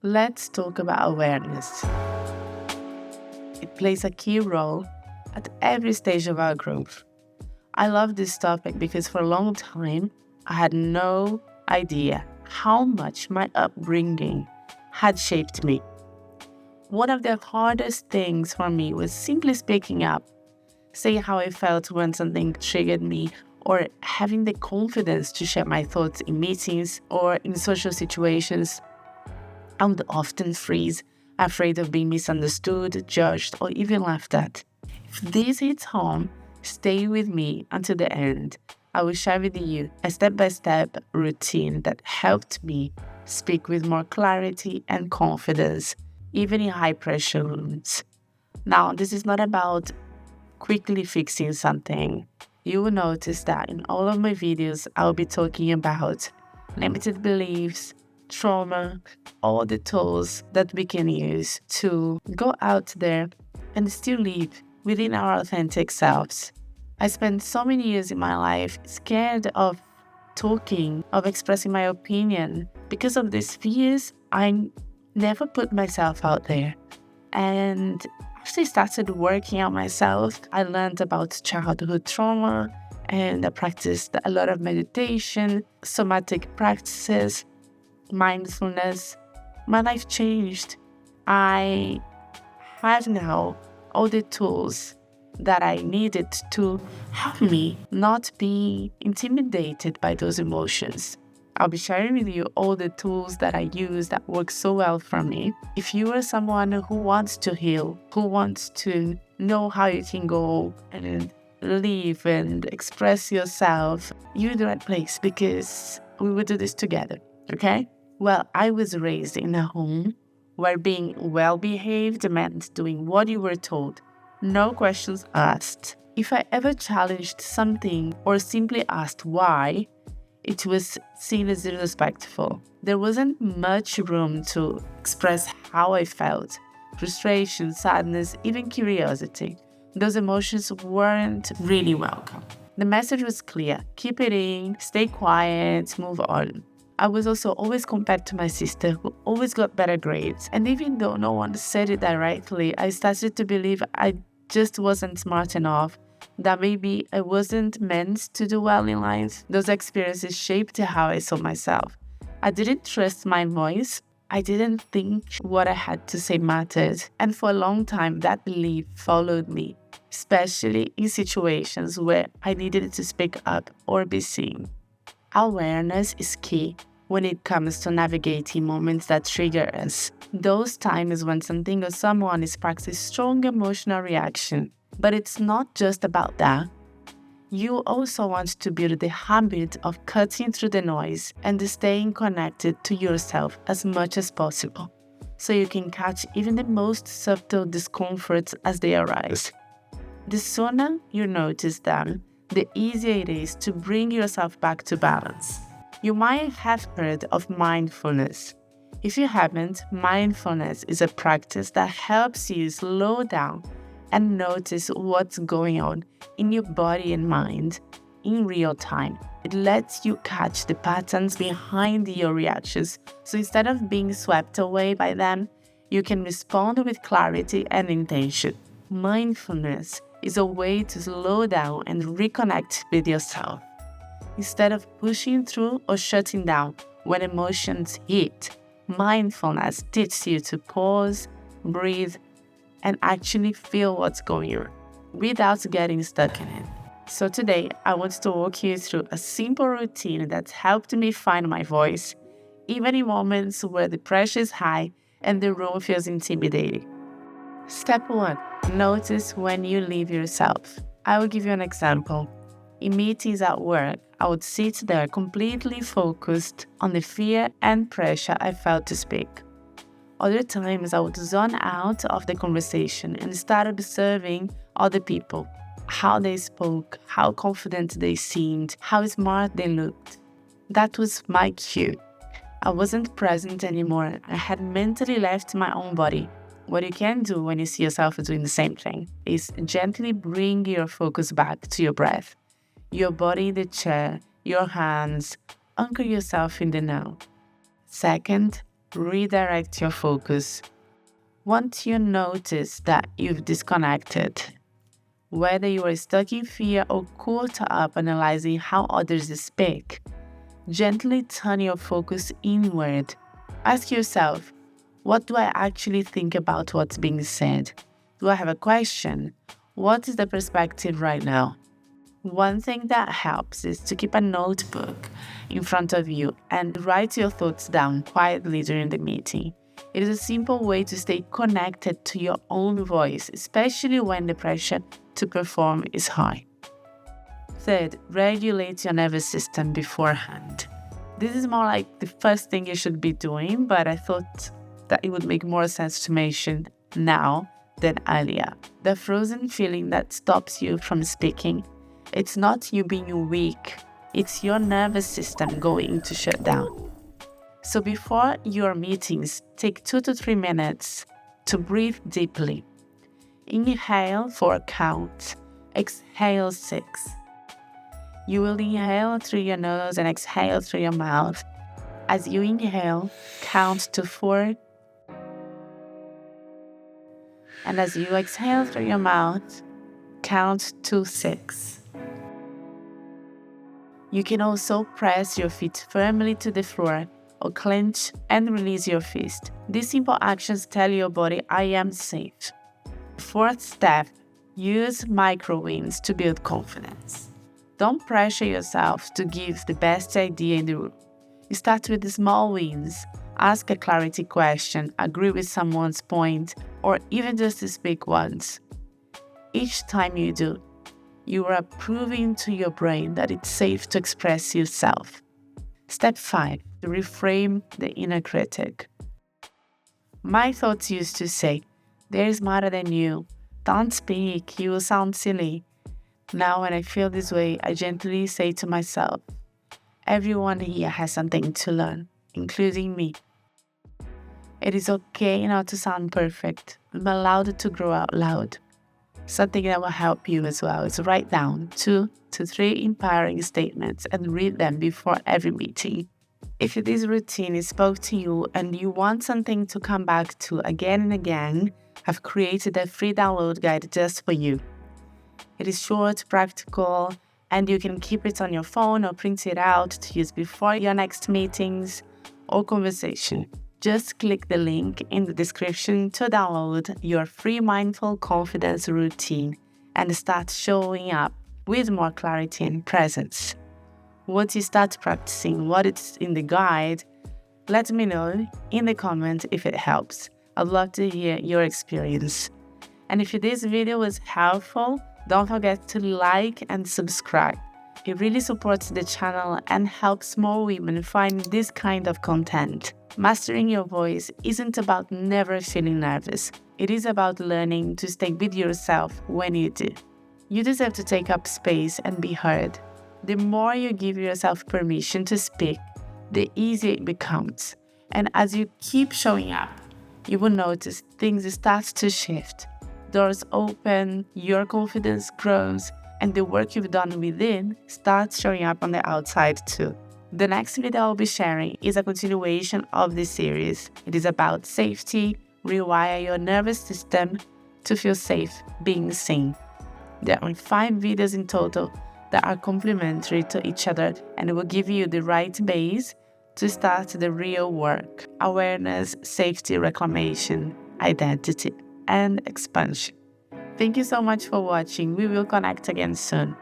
Let's talk about awareness. It plays a key role at every stage of our growth. I love this topic because for a long time, I had no idea how much my upbringing had shaped me. One of the hardest things for me was simply speaking up, saying how I felt when something triggered me, or having the confidence to share my thoughts in meetings or in social situations. I would often freeze, afraid of being misunderstood, judged, or even laughed at. If this hits home, stay with me until the end. I will share with you a step-by-step routine that helped me speak with more clarity and confidence, even in high-pressure rooms. Now, this is not about quickly fixing something. You will notice that in all of my videos, I'll be talking about limited beliefs, trauma, all the tools that we can use to go out there and still live within our authentic selves. I spent so many years in my life scared of talking, of expressing my opinion. Because of these fears, I never put myself out there. And after I started working on myself, I learned about childhood trauma and I practiced a lot of meditation, somatic practices, mindfulness. My life changed. I have now all the tools that I needed to help me not be intimidated by those emotions. I'll be sharing with you all the tools that I use that work so well for me. If you are someone who wants to heal, who wants to know how you can go and live and express yourself, you're in the right place because we will do this together, okay? Well, I was raised in a home where being well-behaved meant doing what you were told, no questions asked. If I ever challenged something or simply asked why, it was seen as disrespectful. There wasn't much room to express how I felt. Frustration, sadness, even curiosity. Those emotions weren't really welcome. The message was clear. Keep it in, stay quiet, move on. I was also always compared to my sister, who always got better grades. And even though no one said it directly, I started to believe I just wasn't smart enough, that maybe I wasn't meant to do well in life. Those experiences shaped how I saw myself. I didn't trust my voice. I didn't think what I had to say mattered. And for a long time, that belief followed me, especially in situations where I needed to speak up or be seen. Awareness is key when it comes to navigating moments that trigger us. Those times when something or someone is practicing strong emotional reaction. But it's not just about that. You also want to build the habit of cutting through the noise and staying connected to yourself as much as possible, so you can catch even the most subtle discomforts as they arise. The sooner you notice them, the easier it is to bring yourself back to balance. You might have heard of mindfulness. If you haven't, mindfulness is a practice that helps you slow down and notice what's going on in your body and mind in real time. It lets you catch the patterns behind your reactions. So instead of being swept away by them, you can respond with clarity and intention. Mindfulness is a way to slow down and reconnect with yourself. Instead of pushing through or shutting down when emotions hit, mindfulness teaches you to pause, breathe, and actually feel what's going on without getting stuck in it. So today, I want to walk you through a simple routine that's helped me find my voice, even in moments where the pressure is high and the room feels intimidating. Step 1. Notice when you leave yourself. I will give you an example. In meetings at work, I would sit there completely focused on the fear and pressure I felt to speak. Other times, I would zone out of the conversation and start observing other people, how they spoke, how confident they seemed, how smart they looked. That was my cue. I wasn't present anymore. I had mentally left my own body. What you can do when you see yourself doing the same thing is gently bring your focus back to your breath, your body in the chair, your hands. Anchor yourself in the now. Second, redirect your focus. Once you notice that you've disconnected, whether you are stuck in fear or caught up analyzing how others speak, gently turn your focus inward. Ask yourself, what do I actually think about what's being said? Do I have a question? What is the perspective right now? One thing that helps is to keep a notebook in front of you and write your thoughts down quietly during the meeting. It is a simple way to stay connected to your own voice, especially when the pressure to perform is high. Third, regulate your nervous system beforehand. This is more like the first thing you should be doing, but I thought that it would make more sense to mention now than earlier. The frozen feeling that stops you from speaking, it's not you being weak, it's your nervous system going to shut down. So before your meetings, take 2 to 3 minutes to breathe deeply. Inhale 4 counts, exhale 6. You will inhale through your nose and exhale through your mouth. As you inhale, count to 4. And as you exhale through your mouth, count to 6. You can also press your feet firmly to the floor or clench and release your fist. These simple actions tell your body, I am safe. Fourth step, use micro wins to build confidence. Don't pressure yourself to give the best idea in the room. You start with the small wins. Ask a clarity question, agree with someone's point, or even just to speak once. Each time you do, you are proving to your brain that it's safe to express yourself. Step 5, to reframe the inner critic. My thoughts used to say, "They're smarter than you. Don't speak, you will sound silly." Now when I feel this way, I gently say to myself, everyone here has something to learn, including me. It is okay not to sound perfect. I'm allowed to grow out loud. Something that will help you as well is write down 2 to 3 empowering statements and read them before every meeting. If this routine spoke to you and you want something to come back to again and again, I've created a free download guide just for you. It is short, practical, and you can keep it on your phone or print it out to use before your next meetings or conversation. Just click the link in the description to download your free mindful confidence routine and start showing up with more clarity and presence. Once you start practicing what is in the guide, let me know in the comment if it helps. I'd love to hear your experience. And if this video was helpful, don't forget to like and subscribe. It really supports the channel and helps more women find this kind of content. Mastering your voice isn't about never feeling nervous. It is about learning to stay with yourself when you do. You deserve to take up space and be heard. The more you give yourself permission to speak, the easier it becomes. And as you keep showing up, you will notice things start to shift. Doors open, your confidence grows, and the work you've done within starts showing up on the outside too. The next video I'll be sharing is a continuation of this series. It is about safety, rewire your nervous system to feel safe being seen. There are 5 videos in total that are complementary to each other and will give you the right base to start the real work: awareness, safety, reclamation, identity, and expansion. Thank you so much for watching. We will connect again soon.